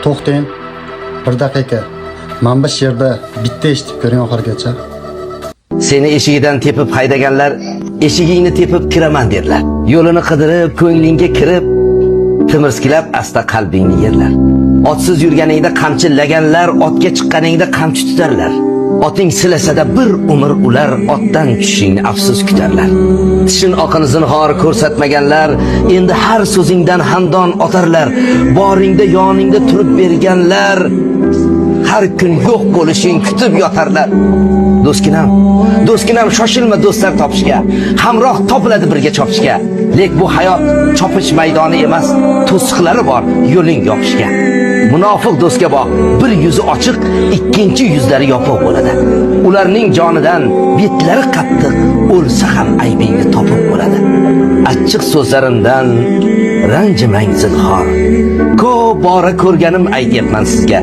To'xtang. Bir daqiqa. Men bu yerda bitta eshitib ko'ring oxirgacha. Seni eshigidan tepib haydaganlar eshigingni tepib kiraman derlar. Yo'lini qidirib, ko'nglingga kirib, timirskilab asta qalbingni yerlar. Otsiz yurganingda qamchi laganlar, otga chiqqaningda qamchi tutarlar. Oting silasada bir umr ular, otdan tushishingni afsus kutarlar. Tishin oqini zinhor ko'rsatmaganlar, endi har so'zingdan hamdon otarlar. Boringda yoningda turib berganlar, har kun yo'q bo'lishing kutib yotarlar. Do'stginam, shoshilma do'stlar topishga. Hamroh topiladi birga chopishga. Lek bu hayot chopish maydoni emas, to'siqlari bor yo'ling yopishga. Munofiq do'stga boq, bir yuzi ochiq, ikkinchi yuzlari yopiq bo'ladi. Ularning jonidan betlari qattiq, o'lsa ham aybingni topib bo'ladi. Achchiq so'zlarimdan ranjimang zinhor. Ko'p bora ko'rganim aytyapman sizga.